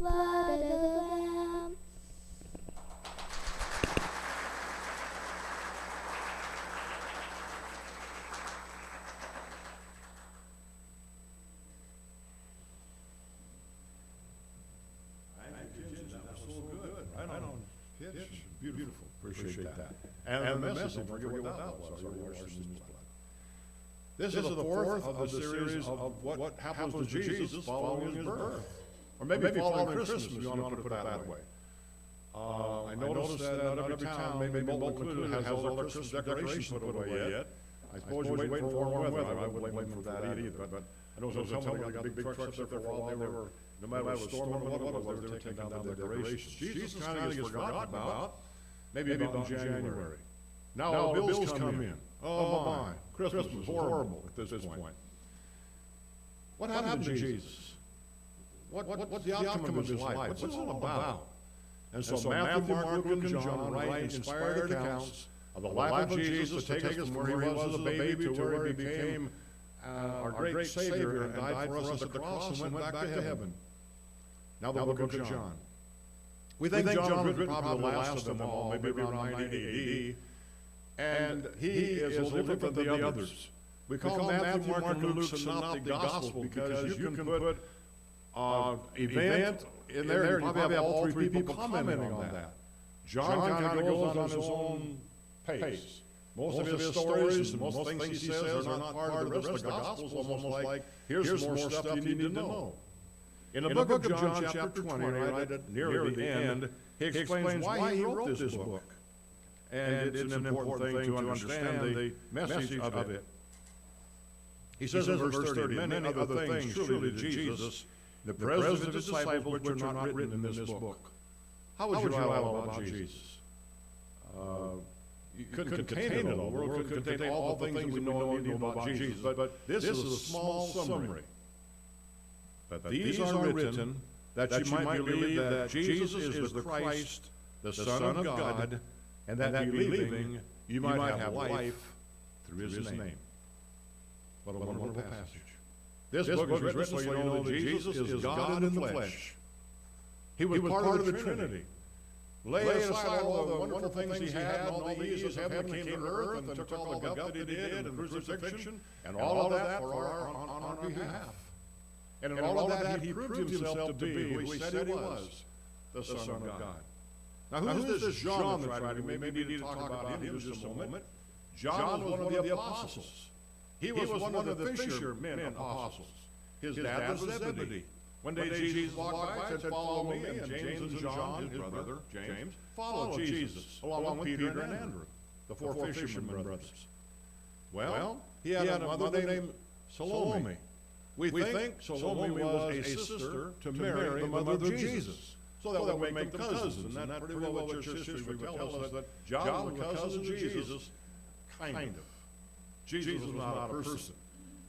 blood of the Lamb. Right on pitch. Beautiful. Appreciate that. And the message, don't forget what that was. Our Lord washed in His blood. This is the fourth of the series of what happens to Jesus following His birth. Or maybe following Christmas, if you want to put it that way. I noticed that not every town, maybe Bolton included, has all their Christmas decorations put away yet. I suppose you're waiting for warm weather. I wouldn't blame them for that either. But I know somebody got big trucks up there for a while. They were, no matter what storm or what it was, they were taking down the decorations. Jesus kind of gets forgotten about, maybe about in January. Now the bills come in. Oh my, Christmas was horrible at this point. What happened to Jesus? What's the outcome of his life? What's it all about? And so Matthew, Mark, Luke, and John write inspired accounts of the life of Jesus to take us from where he was as a baby to where he became our great Savior and died for us at the cross and went back to heaven. Now the book of John. We think John was written probably the last of them all, maybe around 90 AD. And he is a little different than the others. We call Matthew, Mark, and Luke synoptic gospel because you can put event in there. You probably have all three people commenting on that. John kind of goes on his own pace. Most of his stories and most things he says are not part of the rest of the Gospels, almost like, here's more stuff you need to know. In the book of John, chapter 20, right at near the end, he explains why he wrote this book. And it's an important thing to understand the message of it. He says in verse 30, many other things truly to Jesus, the presence of his disciples which are not written in this book. How would you write all about Jesus? You couldn't contain it all. The world couldn't contain all the things we know about Jesus. But this is a small summary. But these are written that you might believe that Jesus is the Christ, the Son of God, and that believing you might have life through his name. What a wonderful passage. This book is written so you know that Jesus is God in the flesh. He was part of the Trinity. Lay aside all the wonderful things he had and all the ease of heaven came to earth and took all the guilt that he did and crucifixion and all of that on our behalf. And in all of that he proved himself to be who he said he was, the Son of God. Now who's this John that's writing? We maybe need to talk about him just a moment. John was one of the apostles. He was one of the fishermen apostles. His dad was Zebedee. One day Jesus walked by and said, "Follow me," and James and John, his brother, James, followed Jesus, along with Peter and Andrew, the four fishermen brothers. Well, he had a mother named Salome. We think Salome was a sister to Mary, the mother of Jesus. So that would make them cousins, and that's pretty well what your history would tell us, that John was a cousin of Jesus, kind of. Jesus was not a person.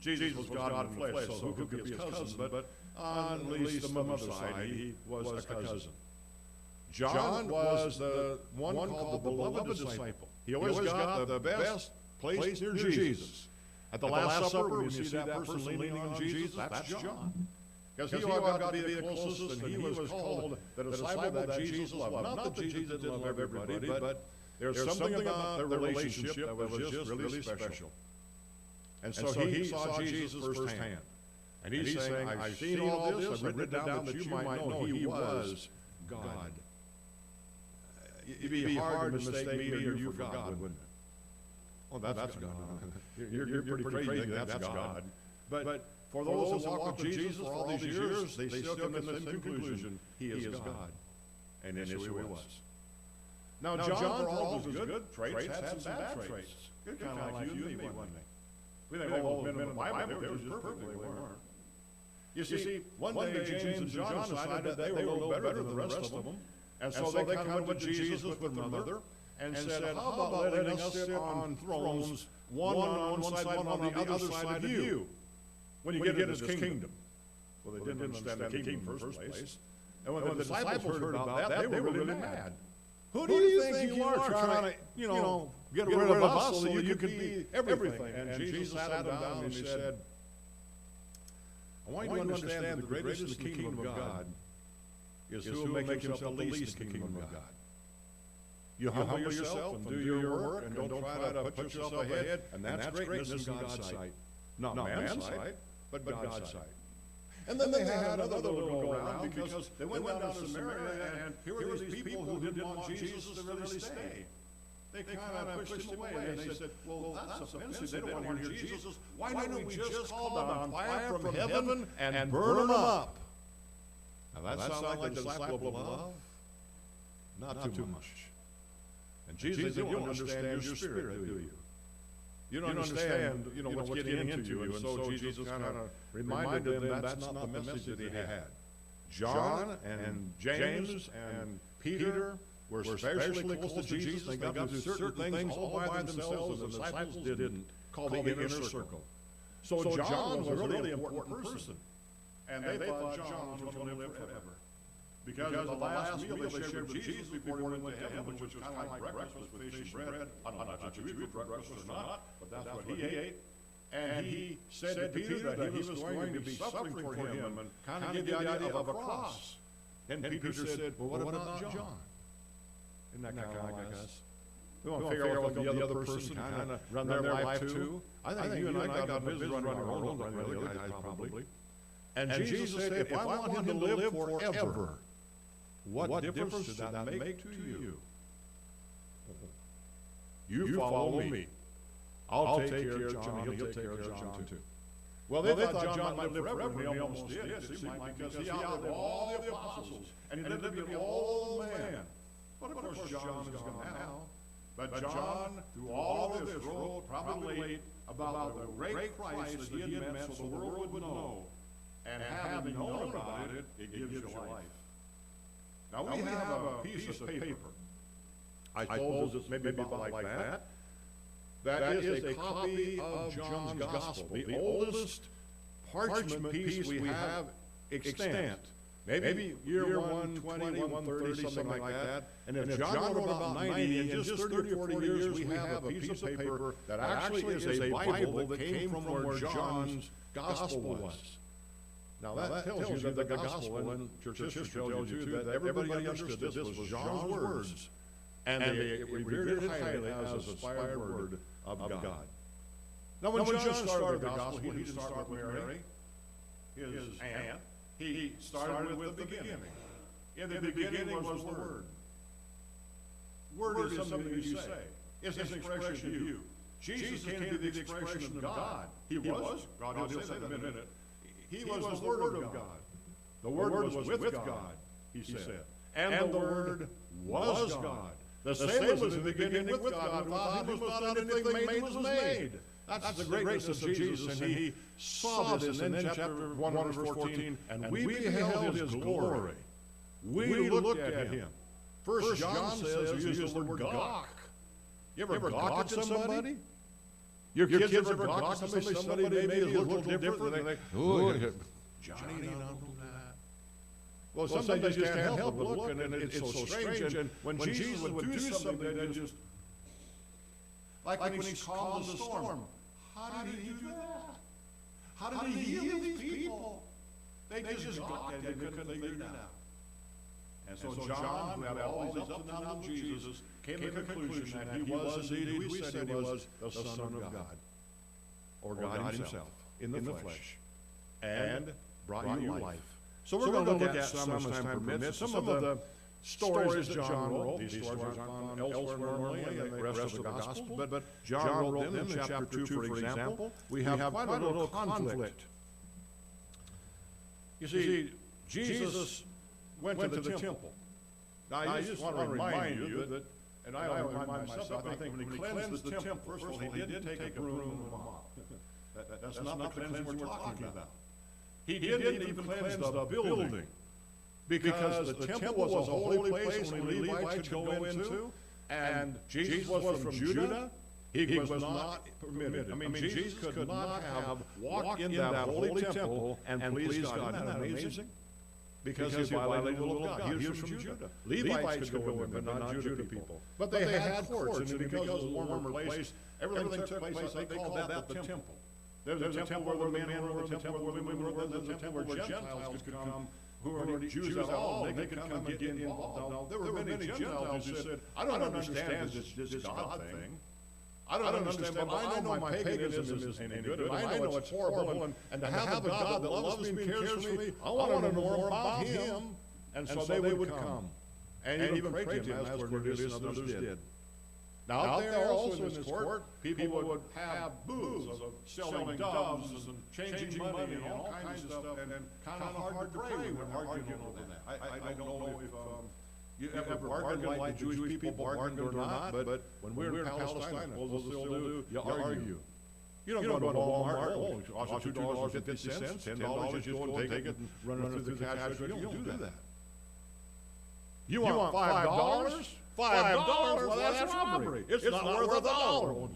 Jesus was God in flesh, so who could be his cousin? But on at least the mother's side, he was a cousin. John was the one called the beloved disciple. He always got the best place near Jesus. At the Last Supper, when you see that person leaning on Jesus, that's John. Because he got to be the closest, and he was called the disciple that Jesus loved. Not that Jesus didn't love everybody, but there's something about their relationship that was just really special. And so he saw Jesus firsthand. And he's saying, I've seen all this, I've written it down that you might know he was God. It'd be hard to mistake me or you for God, wouldn't it? Oh, that's God. You're pretty crazy that that's God. But for those who walked with Jesus for all these years, they still come to the same conclusion. He is God. And that's who he was. Now, John, for all of his good traits, had some bad traits. Kind of like you and me, wasn't he? We think, oh, the men in the Bible, they were just perfect. They weren't. You see, one day James and John decided that they were a little better than the rest of them. And so they kind of went to Jesus with their mother and said, how about letting us sit on thrones, one on one side, one on the other side of you, when you get into this kingdom? Well, they didn't understand the kingdom in the first place. And when the disciples heard about that, they were really mad. Who do you think you are trying to, get rid of us so you could be everything? And Jesus sat them down and he said, I want you to understand that the greatest in the kingdom of God is who will make himself the least in the kingdom of God. You humble yourself and do your work and don't try to put yourself ahead, and that's greatness in God's sight. Not man's sight, but God's sight. And then they had another little go around because they went down to Samaria, and here were these people who didn't want Jesus to really stay. They kind of pushed him away, and they said, well, that's offensive. They don't want to hear Jesus. Why don't we just call down fire from heaven and burn them up? Now that sounds like the disciple of love? Not too much. And Jesus said, you don't understand your spirit, do you? You don't understand, what's getting into you. And so Jesus kind of reminded them that's not the message that he had. John and James and Peter were especially close to Jesus. They got to do certain things all by themselves, and the disciples didn't, called the inner circle. So John was a really important person. And they thought John was going to live forever. Because of the last meal they shared with Jesus before he went to heaven, which was kind of like breakfast with fish and bread. I'm not sure if you eat breakfast or not, but that's what he ate. And he said to Peter that he was going to be suffering for him and kind of give the idea of a cross. And Peter said, well, what about John? Isn't that kind of like us? We want to figure out what the other person kind of run their life too. I think you and I got business running our own, but the other guys probably. And Jesus said, if I want him to live forever, what difference should that make to you? You follow me. I'll take care of John, and he'll take care of John too. Well, they thought John might live forever, and he almost did, it seemed like, because he outlived all the apostles, and he lived to be an old man. But of course, John is gone now. But John, through all of this, wrote probably late about the great Christ that he had met so the world would know. And having known about it, it gives you life. Now we have a piece of paper. I suppose it's maybe about like that. That is a copy of John's Gospel, the oldest parchment piece we have extant. Maybe year 120, 130, something like that. And if John wrote about 90, in just 30 or 40 years, we have a piece of paper that actually is a Bible that came from where John's Gospel was. Now that tells you that the Gospel, and church history tells you too, that everybody understood this was John's words, and they revered it highly as an inspired word of God. Now when John started the Gospel, he didn't start with Mary, his aunt. He started with the beginning. In the beginning was the Word. Word is something that you say. It's an expression of you. Jesus came to be the expression of God. He was. God will say that in a minute. He was the Word of God. The Word was with God, he said. And the Word was God. The same was in the beginning with God. Without him was not anything made was made. That's the greatness of Jesus, and he saw this in chapter 1, verse 14, and we beheld his glory. We looked at him. First John says, he used the word gawk. You ever gawk at somebody? Your kids ever gawk at somebody maybe is a little different? And they, oh, Johnny, don't do that. Well, sometimes you just can't help but look, and it's so strange. And when Jesus would do something, they just, like when he calmed the storm. How did he do that? How did he heal these people? They just gawked at him, they couldn't figure it out. And so John, who had all these ups and downs of Jesus, came to the conclusion that he was indeed who he said he was, the Son of God, or God himself, in the flesh, and brought you life. So we're going to look at some, as time permits, some of the stories that John wrote. These stories aren't found elsewhere normally in the rest of the Gospel, but John wrote them in chapter 2, for example. We have quite a little conflict. You see, Jesus went to the temple. Now, I just want to remind you that, and I remind myself, I think when he cleansed the temple, first of all, he didn't take a broom and a mop. That's not the cleansing we're talking about. He didn't even cleanse the building. Because the temple was a holy place only Levites could go into, and Jesus was from Judah. He was not permitted. I mean, Jesus could not have walked in that holy temple and pleased God. Isn't that amazing? Because he violated the will of God. He was from Judah. Levites could go in, but not Judah people. But they had courts, and because it was a warmer place, everything took place. They called that the temple. There was a temple where the men were, the temple where the women were, there was a temple where Gentiles could come, who are Jews at all, and they could come and get involved. Now, there were many Gentiles who said, I don't understand this God thing. I don't understand, but I know my paganism is any good, and I know it's horrible, and to have a God that loves me and cares for me, I want to know more about Him. And so they would come and even pray to Him, as Cornelius and others did. Now, out there also in this court, people would have booths of selling doves and changing money and all kinds of stuff, and kind of hard to pray when arguing over that. I don't know if you ever bargained like the Jewish people bargained or not, but when we're in Palestine, I suppose they'll still do, you argue. You don't go to Walmart, oh, it costs you $2.50, $10, just go and take it and run it through the cash register. You don't do that. You want $5? $5? Well, that's robbery. It's not worth $1.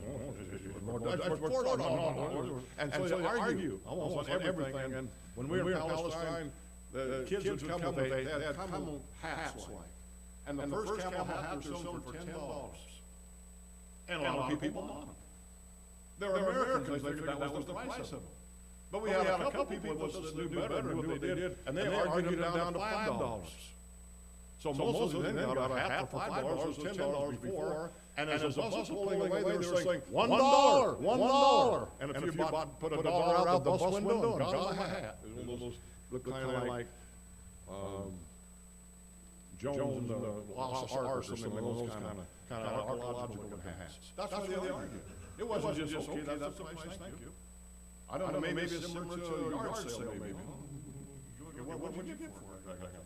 That's $4. And so they argue almost on everything. And when we were in Palestine, the kids would come, they had camel hats like. And the first camel hat was sold for $10. And a lot of people bought them. There were Americans, they figured that was the price of them. But we had a couple people with us that knew better and knew what they did, and they argued them down to $5. So most of them got a hat for $5 or $10 before, and as the bus was pulling away, they were saying, $1, $1. And if you put $1 out the bus window and got them a hat, it almost looked kind of like Jones and the Lost Ark or something, those kind of archaeological looking hats. That's why they argued. It wasn't just, okay, that's the price, thank you. I don't know, maybe it's similar to a yard sale, maybe. What would you get for it, that kind of thing?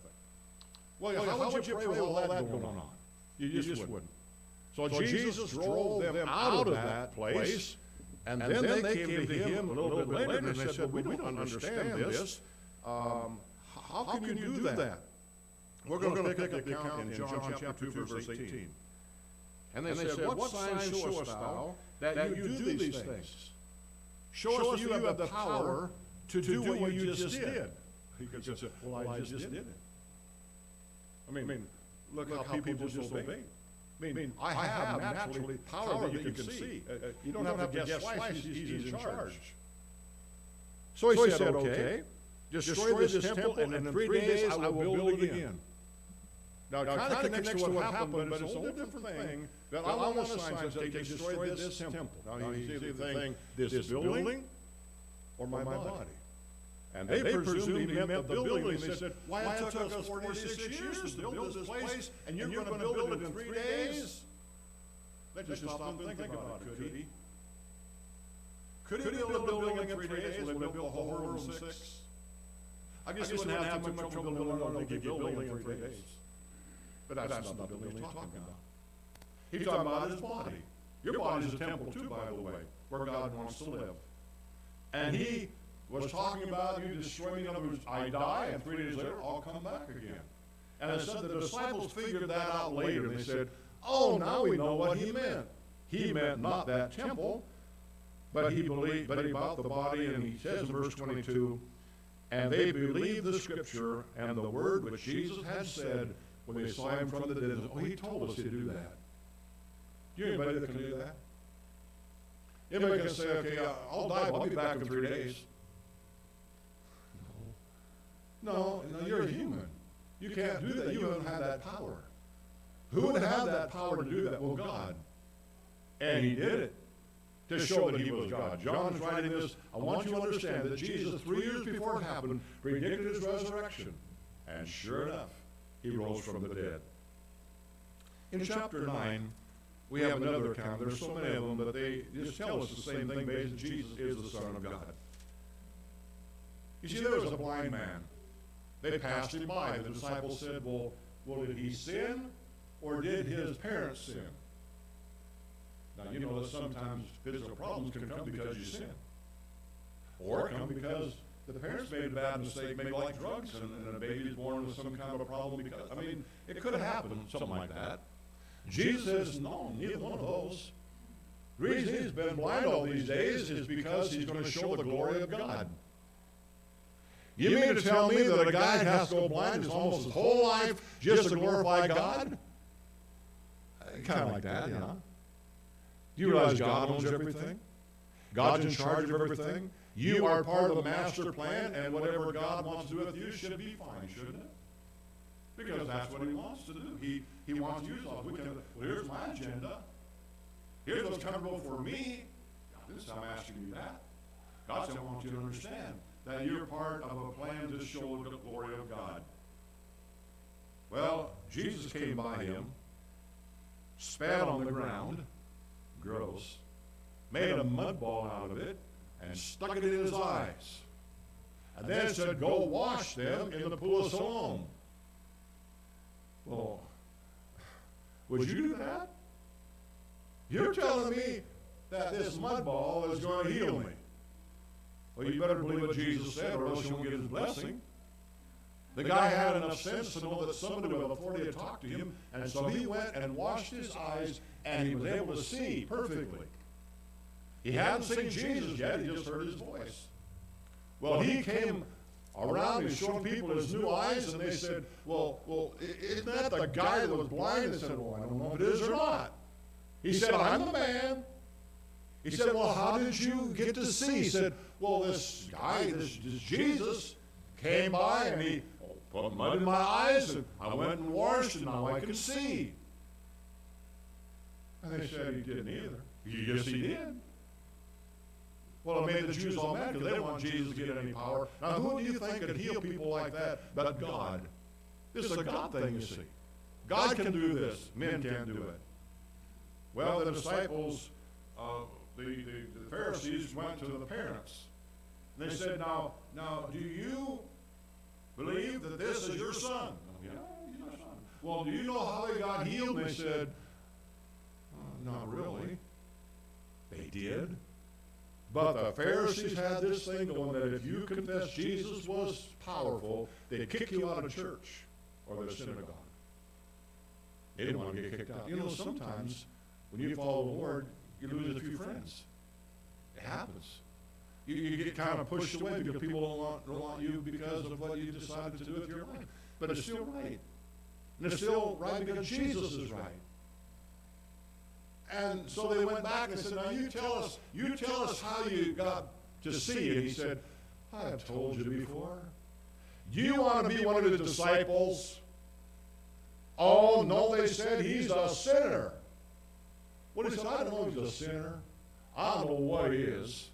Well, how would you pray with all that going on? You just wouldn't. So Jesus drove them out of that place, and then they came to Him a little bit later, and they said, we don't understand this. How can you do that? We're going to pick up the account in John chapter 2, verse 18. And they said, what sign showest thou that you do these things? Show us that you have the power to do what you just did. He could say, well, I just did it. I mean, look how people just obey. I mean, I have naturally power that you can see. You don't have to guess twice, he's in charge. So he said, okay, destroy this temple, and in 3 days I will build it again. Now, it kind of connects to what happened, but it's a whole different thing. That I want to sign that they destroy this temple. Now, you see the thing, this building or my body? And they presumed he meant the building. They said, why it took us 46 years to build this place, and you're going to build it in 3 days? They just stopped and think about it, could he? Could he build a building in 3 days when they built the whole world in 6? I guess he wouldn't have too much trouble building a building in 3 days. But that's not the building he's talking about. He's talking about his body. Your body is a temple too, by the way, where God wants to live. And he was talking about you destroying, in other words, I die, and 3 days later, I'll come back again. And it said the disciples figured that out later. They said, oh, now we know what he meant. He meant not that temple, but he believed, but about the body, and he says in verse 22, and they believed the scripture and the word which Jesus had said when they saw him from the dead. Oh, he told us to do that. Do you know anybody that can do that? Anybody can say, okay, I'll die, but I'll be back in 3 days. No, you're a human. You can't do that. You don't have that power. Who would have that power to do that? Well, God. And he did it to show that he was God. John's writing this. I want you to understand that Jesus, 3 years before it happened, predicted his resurrection. And sure enough, he rose from the dead. In chapter 9, we have another account. There's so many of them, but they just tell us the same thing, basically, Jesus is the Son of God. You see, there was a blind man. They passed him by. The disciples said, well, did he sin, or did his parents sin? Now, you know that sometimes physical problems can come because you sin. Or come because the parents made a bad mistake, maybe like drugs, and a baby's born with some kind of a problem because, I mean, it could have happened, something like that. Jesus says, no, neither one of those. The reason he's been blind all these days is because he's going to show the glory of God. You mean to tell me that a guy has to go blind his almost his whole life just to glorify God? Kind of like that, you know. Do you realize God owns everything? God's in charge of everything? You are part of the master plan, and whatever God wants to do with you should be fine, shouldn't it? Because that's what he wants to do. He wants to use us. We can, well, here's my agenda. Here's what's comfortable for me. God didn't say I'm asking you that. God said, I want you to understand that you're part of a plan to show the glory of God. Well, Jesus came by him, spat on the ground, gross, made a mud ball out of it, and stuck it in his eyes. And then said, go wash them in the pool of Siloam. Well, would you do that? You're telling me that this mud ball is going to heal me. Well, you better believe what Jesus said, or else you won't get his blessing. The guy had enough sense to know that somebody with authority had talked to him, and so he went and washed his eyes, and he was able to see perfectly. He hadn't seen Jesus yet, he just heard his voice. Well, he came around and showed people his new eyes, and they said, well, isn't that the guy that was blind? They said, well, I don't know if it is or not. He said, I'm the man. He said, well, how did you get to see? He said, well, this guy, this Jesus, came by and he put mud in my eyes, and I went and washed, and now I can see. And they said he didn't either. Yes, he did. Well, it made the Jews all mad because they didn't want Jesus to get any power. Now, who do you think could heal people like that but God? This is a God thing, you see. God can do this. Men can't do it. Well, the disciples, the Pharisees went to the parents. And they said, now, do you believe that this is your son? Oh, yeah, he's my son. Well, do you know how he got healed? And they said, not really. They did. But the Pharisees had this thing going that if you confess Jesus was powerful, they'd kick you out of church or the synagogue. They didn't want to get kicked out. You know, sometimes when you follow the Lord, you lose a few friends. It happens. You get kind of pushed away because people don't want you because of what you decided to do with your life. But it's still right. And it's still right because Jesus is right. And so they went back and said, now you tell us how you got to see. And he said, I have told you before. Do you want to be one of the disciples? Oh, no, they said, he's a sinner. What he said, I don't know if he's a sinner. I don't know what he is.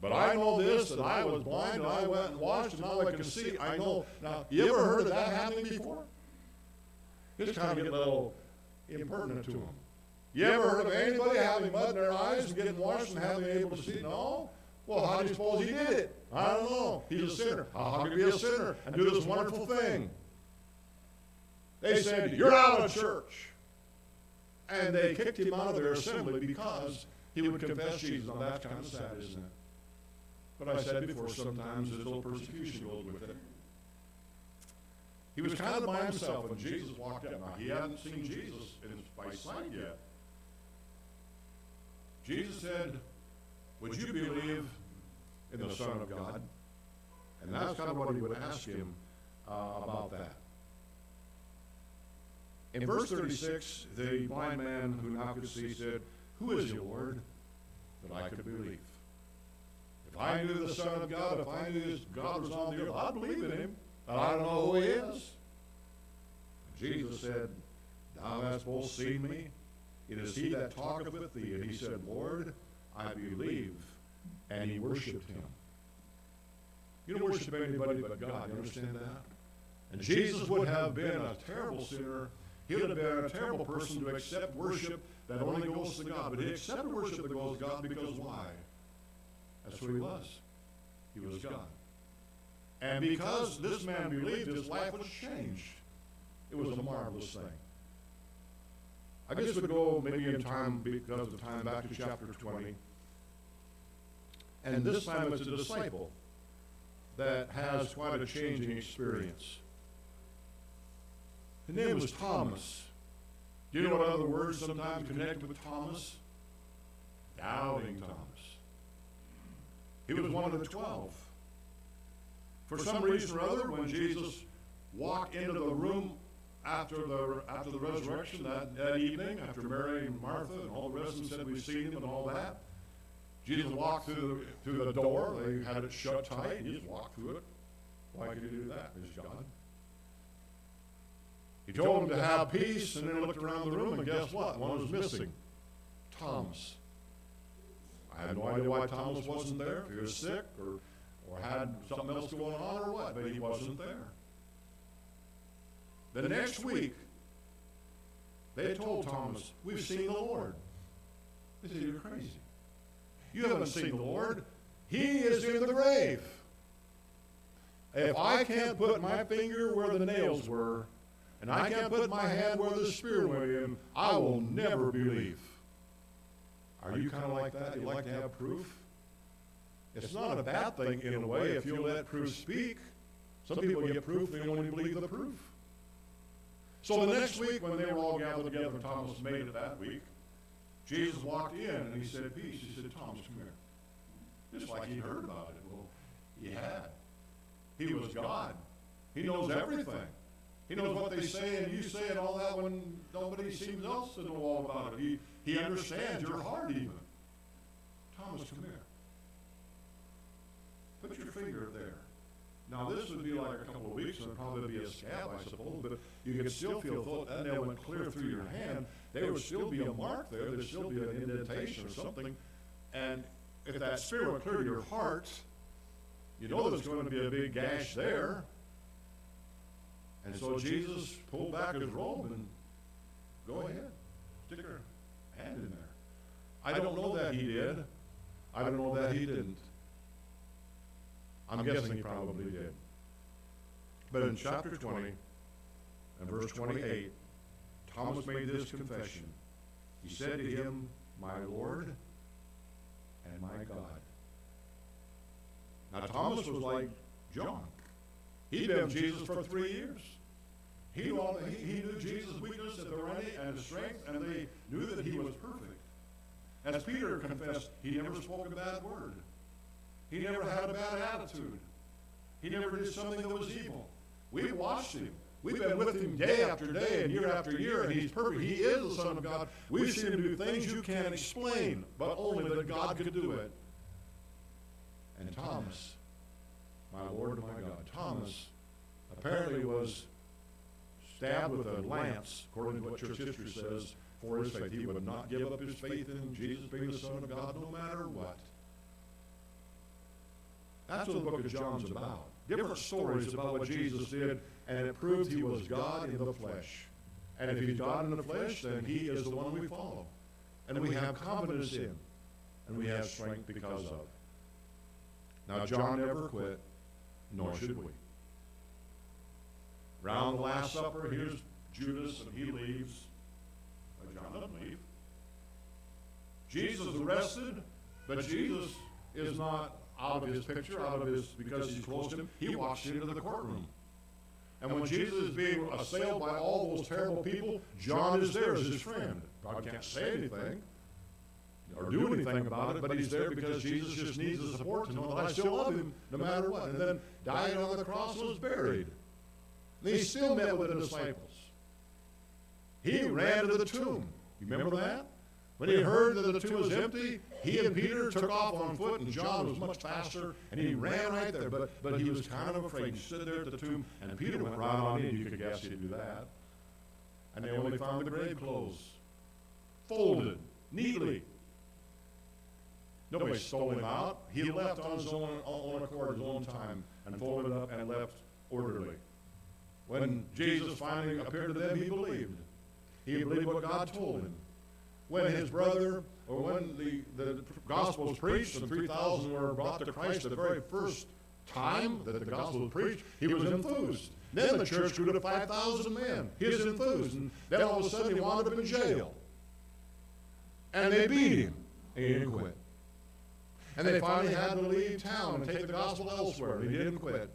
But I know this, that I was blind, and I went and washed, and now I can see. I know. Now, you ever heard of that happening before? It's kind of getting a little impertinent to him. You ever heard of anybody having mud in their eyes and getting washed and having been able to see? No? Well, how do you suppose he did it? I don't know. He's a sinner. How can he be a sinner and do this wonderful thing? They said, you're out of church. And they kicked him out of their assembly because he would confess Jesus. Now, that's kind of sad, isn't it? But I said before, sometimes there's a little persecution goes with it. He was kind of by himself when Jesus walked up. Now, he hadn't seen Jesus by sight yet. Jesus said, would you believe in the Son of God? And that's kind of what he would ask him about that. In verse 36, the blind man who now could see said, who is you, Lord, that I could believe? If I knew the Son of God, if I knew God was on the earth, I'd believe in him, but I don't know who he is. And Jesus said, thou hast both seen me. It is he that talketh with thee. And he said, Lord, I believe. And he worshipped him. You don't worship anybody but God. You understand that? And Jesus would have been a terrible sinner. He would have been a terrible person to accept worship that only goes to God. But he accepted worship that goes to God because why? That's who he was. He was God. And because this man believed, his life was changed. It was a marvelous thing. I guess we'd go maybe in time, because of time, back to chapter 20. And this time it's a disciple that has quite a changing experience. His name was Thomas. Do you know what other words sometimes connect with Thomas? Doubting Thomas. He was one of the 12. For some reason or other, when Jesus walked into the room after the resurrection that evening, after Mary and Martha and all the rest of them said we've seen him and all that, Jesus walked through the door. They had it shut tight. He just walked through it. Why could he do that? He's God. He told them to have peace, and then looked around the room, and guess what? One was missing. Thomas. I have no idea why Thomas wasn't there, if he was sick or had something else going on or what, but he wasn't there. The next week, they told Thomas, we've seen the Lord. They said, you're crazy. You haven't seen the Lord. He is in the grave. If I can't put my finger where the nails were, and I can't put my hand where the spear went in, I will never believe. Are you kind of like that? You like to have proof? It's not a bad thing in a way if you let proof speak. Some people get proof, they only believe the proof. So the next week when they were all gathered together, Thomas made it that week, Jesus walked in and he said, peace. He said, Thomas, come here. Just like he heard about it. Well, he had. He was God. He knows everything. He knows what they say and you say and all that when nobody seems else to know all about it. He understands your heart even. Thomas, come here. Put your finger there. Now this would be like a couple of weeks and it'd probably be a scab, I suppose, but you could still feel that nail went clear through your hand. There would still be a mark there. There'd still be an indentation or something. And if that spear went clear to your heart, you know there's going to be a big gash there. And so Jesus pulled back his robe and go ahead, stick your hand in there. I don't know that he did. I don't know that he didn't. I'm guessing he probably did. But in chapter 20 and verse 28, Thomas made this confession. He said to him, my Lord and my God. Now Thomas was like John. He'd been with Jesus for 3 years. He knew Jesus' weakness and serenity and his strength, and they knew that he was perfect. As Peter confessed, he never spoke a bad word. He never had a bad attitude. He never did something that was evil. We watched him. We've been with him day after day and year after year, and he's perfect. He is the Son of God. We've seen him do things you can't explain, but only that God could do it. And Thomas, my Lord and my God, Thomas apparently was stabbed with a lance, according to what church history says, for his faith. He would not give up his faith in Jesus being the Son of God no matter what. That's what the book of John's about. Different stories about what Jesus did, and it proved he was God in the flesh. And if he's God in the flesh, then he is the one we follow. And we have confidence in, and we have strength because of. Now, John never quit, nor should we. Round the Last Supper, here's Judas, and he leaves. But John doesn't leave. Jesus is arrested, but Jesus is not out of his picture, because he's close to him. He walks into the courtroom. And when Jesus is being assailed by all those terrible people, John is there as his friend. God can't say anything or do anything about it, but he's there because Jesus just needs the support to know that I still love him no matter what. And then died on the cross and was buried. And he still met with the disciples. He ran to the tomb. You remember that? When he heard that the tomb was empty, he and Peter took off on foot, and John was much faster, and he ran right there. But he was kind of afraid. He stood there at the tomb, and Peter went right on in. You could guess he'd do that. And they only found the grave clothes, folded neatly. Nobody stole him out. He left on his own accord, his own time, and folded up and left orderly. When Jesus finally appeared to them, he believed. He believed what God told him. When his brother, or when the gospel was preached and 3,000 were brought to Christ the very first time that the gospel was preached, he was enthused. Then the church grew to 5,000 men. He was enthused. And then all of a sudden he wound up in jail. And they beat him. And he didn't quit. And they finally had to leave town and take the gospel elsewhere. And he didn't quit.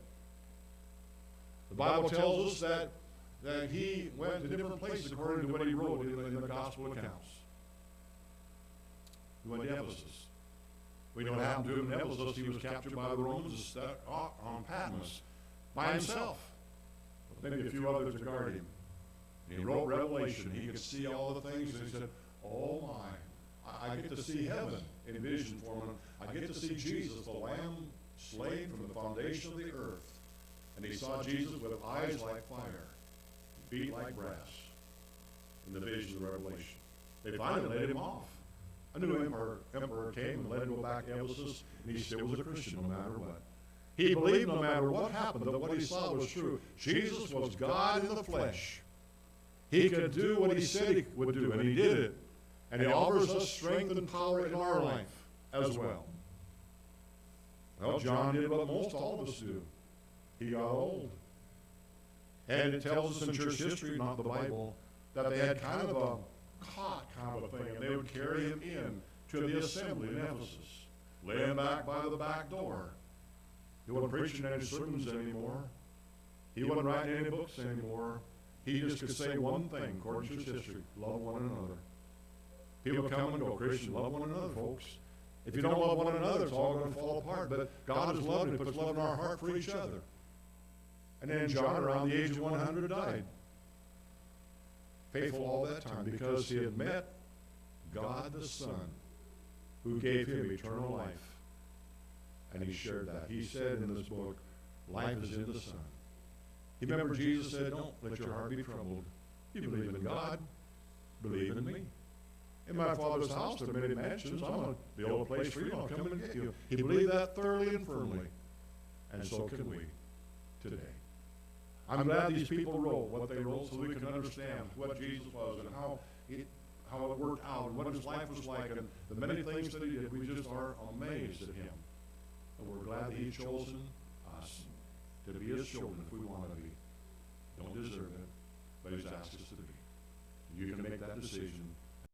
The Bible tells us that he went to different places according to what he wrote in the gospel accounts. He went to Ephesus. We know what happened to him in Ephesus. He was captured by the Romans on Patmos by himself. Maybe a few others to guard him. And he wrote Revelation. He could see all the things, and he said, oh my, I get to see heaven. envision for him. I get to see Jesus, the Lamb slain from the foundation of the earth. And he saw Jesus with eyes like fire, feet like brass, in the vision of the Revelation. They finally let him off. A new emperor came and let him go back to Ephesus, and he still was a Christian no matter what. He believed no matter what happened, that what he saw was true. Jesus was God in the flesh. He could do what he said he would do, and he did it. And he offers us strength and power in our life as well. Well, John did what most all of us do. He got old. And it tells us in church history, not the Bible, that they had kind of a cot kind of a thing, and they would carry him in to the assembly in Ephesus, lay him back by the back door. He wasn't preaching any sermons anymore. He wasn't writing any books anymore. He just could say one thing, according to his history: love one another. People come and go, Christian, love one another, folks. If you don't love one another, it's all going to fall apart. But God is love, and He puts love in our heart for each other. And then John, around the age of 100, died. Faithful all that time, because he had met God the Son, who gave him eternal life. And he shared that. He said in this book, life is in the Son. You remember Jesus said, don't let your heart be troubled. You believe in God, believe in me. In my Father's house there are many mansions. I'm going to build a place for you. I'll come and get you. He believed that thoroughly and firmly. And so can we today. I'm glad these people wrote what they wrote so we can understand what Jesus was and how it worked out and what his life was like and the many things that he did. We just are amazed at him. And we're glad that he's chosen us to be his children if we want to be. Don't deserve it, but he's asked us to be. You can make that decision